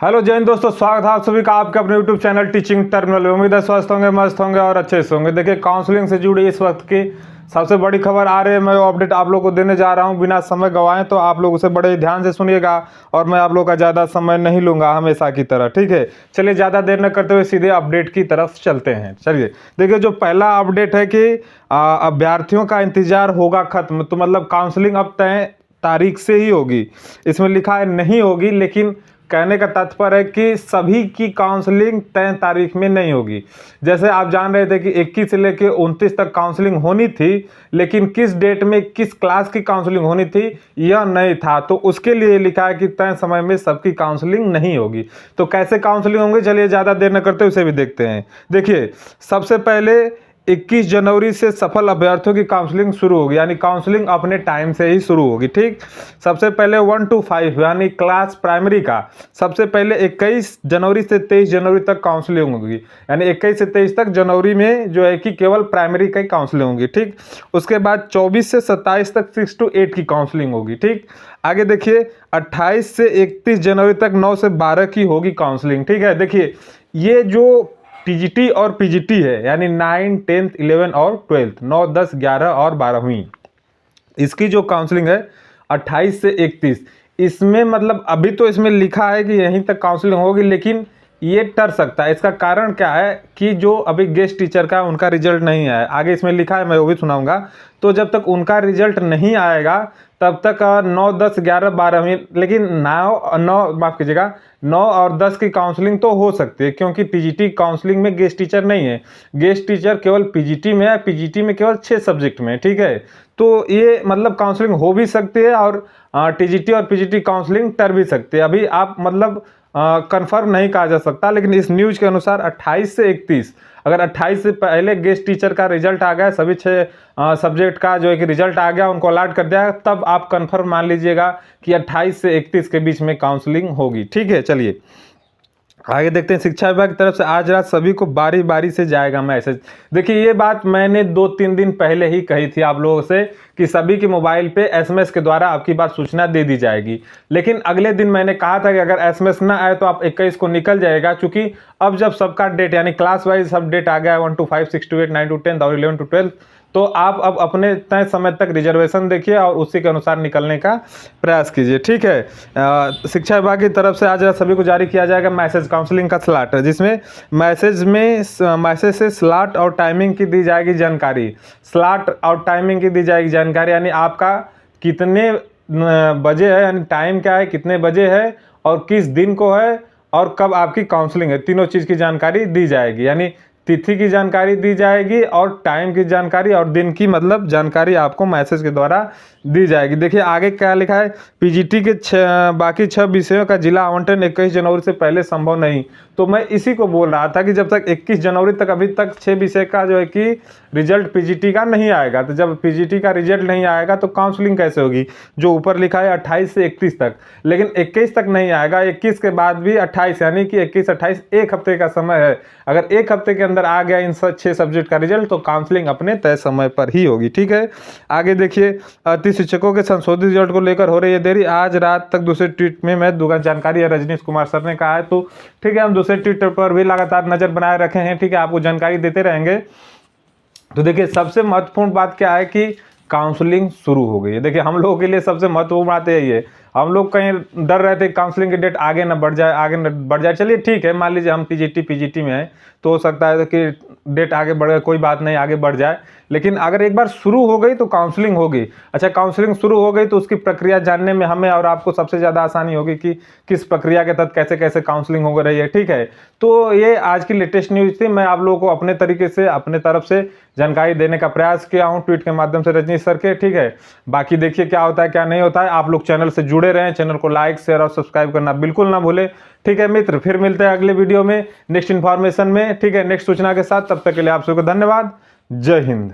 Hello जय हिंद दोस्तों, स्वागत है आप सभी का आपके अपने यूट्यूब चैनल टीचिंग टर्मिनल। उम्मीद है स्वस्थ होंगे, मस्त होंगे और अच्छे से होंगे। देखिए, काउंसलिंग से जुड़ी इस वक्त की सबसे बड़ी खबर आ रही है। मैं वो अपडेट आप लोगों को देने जा रहा हूं बिना समय गंवाए, तो आप लोग उसे बड़े ध्यान से सुनिएगा और मैं आप लोग का ज़्यादा समय नहीं लूँगा हमेशा की तरह, ठीक है। चलिए, ज़्यादा देर न करते हुए सीधे अपडेट की तरफ चलते हैं। चलिए देखिए, जो पहला अपडेट है कि अभ्यर्थियों का इंतजार होगा खत्म। तो मतलब काउंसलिंग अब तय तारीख से ही होगी। इसमें लिखा है नहीं होगी, लेकिन कहने का तात्पर्य है कि सभी की काउंसलिंग तय तारीख में नहीं होगी। जैसे आप जान रहे थे कि 21 से लेकर 29 तक काउंसलिंग होनी थी, लेकिन किस डेट में किस क्लास की काउंसलिंग होनी थी यह नहीं था। तो उसके लिए लिखा है कि तय समय में सबकी काउंसलिंग नहीं होगी। तो कैसे काउंसलिंग होंगे, चलिए ज़्यादा देर न करते उसे भी देखते हैं। देखिए, सबसे पहले 21 जनवरी से सफल अभ्यर्थियों की काउंसलिंग शुरू होगी, यानी काउंसलिंग अपने टाइम से ही शुरू होगी, ठीक। सबसे पहले 1 to 5 यानी क्लास प्राइमरी का सबसे पहले 21 जनवरी से 23 जनवरी तक काउंसलिंग होगी, यानी 21 से 23 तक जनवरी में जो है कि केवल प्राइमरी का ही काउंसलिंग होगी, ठीक। उसके बाद 24 से 27 तक 6 to 8 की काउंसलिंग होगी, ठीक। आगे देखिए, 28 से 31 जनवरी तक 9 से 12 की होगी काउंसलिंग, ठीक है। देखिए, ये जो टीजीटी और पीजीटी है, यानी 9, 10th, 11 और 12th, 9, 10, 11 और 12वीं, इसकी जो काउंसलिंग है 28 से 31, इसमें मतलब अभी तो इसमें लिखा है कि यहीं तक काउंसलिंग होगी, लेकिन ये टर सकता है। इसका कारण क्या है कि जो अभी गेस्ट टीचर का उनका रिजल्ट नहीं आया, आगे इसमें लिखा है, मैं वो भी सुनाऊंगा। तो जब तक उनका रिजल्ट नहीं आएगा तब तक 9, 10, 11, 12वीं, लेकिन 9 और 10 की काउंसलिंग तो हो सकती है, क्योंकि टीजीटी काउंसलिंग में गेस्ट टीचर नहीं है। गेस्ट टीचर केवल पीजीटी में है, पीजीटी में केवल 6 सब्जेक्ट में, ठीक है। तो ये मतलब काउंसलिंग हो भी सकती है और टीजीटी और पीजीटी काउंसलिंग टर भी सकती है। अभी आप मतलब कंफर्म नहीं कहा जा सकता, लेकिन इस न्यूज के अनुसार 28 से 31, अगर 28 से पहले गेस्ट टीचर का रिजल्ट आ गया, सभी 6 सब्जेक्ट का जो है कि रिजल्ट आ गया, उनको अलॉट कर दिया, तब आप कंफर्म मान लीजिएगा कि 28 से 31 के बीच में काउंसलिंग होगी, ठीक है। चलिए आगे देखते हैं। शिक्षा विभाग की तरफ से आज रात सभी को बारी बारी से जाएगा मैसेज। देखिए, ये बात मैंने 2-3 दिन पहले ही कही थी आप लोगों से कि सभी के मोबाइल पे एसएमएस के द्वारा आपकी बात सूचना दे दी जाएगी। लेकिन अगले दिन मैंने कहा था कि अगर एसएमएस ना आए तो आप 21 को निकल जाएगा, क्योंकि अब जब सबका डेट यानी क्लास वाइज सब डेट आ गया है, 1 to 5, 6 to 8, 9 to 10 और 11 to 12, तो आप अब अपने तय समय तक रिजर्वेशन देखिए और उसी के अनुसार निकलने का प्रयास कीजिए, ठीक है। शिक्षा विभाग की तरफ से आज सभी को जारी किया जाएगा मैसेज काउंसलिंग का स्लॉट, जिसमें मैसेज से स्लॉट और टाइमिंग की दी जाएगी जानकारी। स्लॉट और टाइमिंग की दी जाएगी जानकारी, यानी आपका कितने बजे है, यानी टाइम क्या है, कितने बजे है और किस दिन को है और कब आपकी काउंसलिंग है, तीनों चीज़ की जानकारी दी जाएगी। यानी तिथि की जानकारी दी जाएगी और टाइम की जानकारी और दिन की मतलब जानकारी आपको मैसेज के द्वारा दी जाएगी। देखिए आगे क्या लिखा है, पीजीटी के बाकी 6 विषयों का जिला आवंटन 21 जनवरी से पहले संभव नहीं। तो मैं इसी को बोल रहा था कि जब तक 21 जनवरी तक अभी तक 6 विषय का जो है कि रिजल्ट पीजीटी का नहीं आएगा, तो जब पीजीटी का रिजल्ट नहीं आएगा तो काउंसलिंग कैसे होगी। जो ऊपर लिखा है 28 से 31 तक, लेकिन 21 तक नहीं आएगा, 21 के बाद भी 28, यानी कि 21, 28 एक हफ्ते का समय है। अगर एक हफ्ते के अंदर आ गया इन 6 सब्जेक्ट का रिजल्ट तो काउंसलिंग अपने तय समय पर ही होगी, ठीक है। आगे देखिए, शिक्षकों के संशोधित रिजल्ट को लेकर हो रही है देरी, आज रात तक दूसरे ट्वीट में मैं दूंगा जानकारी, रजनीश कुमार सर ने कहा है। तो ठीक है, हम दूसरे ट्वीट पर भी लगातार नजर बनाए रखे हैं, ठीक है, आपको जानकारी देते रहेंगे। तो देखिए, सबसे महत्वपूर्ण बात क्या है कि काउंसलिंग शुरू हो गई है। देखिए, हम लोगों के लिए सबसे महत्वपूर्ण बात यही है। हम लोग कहीं डर रहे थे काउंसलिंग की डेट आगे न बढ़ जाए, चलिए ठीक है, मान लीजिए हम टीजीटी पीजीटी में हैं तो हो सकता है कि डेट आगे बढ़े, कोई बात नहीं, आगे बढ़ जाए। लेकिन अगर एक बार शुरू हो गई तो काउंसलिंग होगी। अच्छा, काउंसलिंग शुरू हो गई तो उसकी प्रक्रिया जानने में हमें और आपको सबसे ज़्यादा आसानी होगी कि किस प्रक्रिया के तहत कैसे कैसे काउंसलिंग हो रही है, ठीक है। तो ये आज की लेटेस्ट न्यूज़ थी। मैं आप लोगों को अपने तरीके से अपने तरफ से जानकारी देने का प्रयास किया हूँ ट्वीट के माध्यम से रजनीश सर के, ठीक है। बाकी देखिए क्या होता है क्या नहीं होता है। आप लोग चैनल से जुड़े रहें, चैनल को लाइक शेयर और सब्सक्राइब करना बिल्कुल ना भूलें, ठीक है मित्र। फिर मिलते हैं अगले वीडियो में नेक्स्ट इन्फॉर्मेशन में, ठीक है, नेक्स्ट सूचना के साथ। तब तक के लिए आप सबको धन्यवाद। जय हिंद।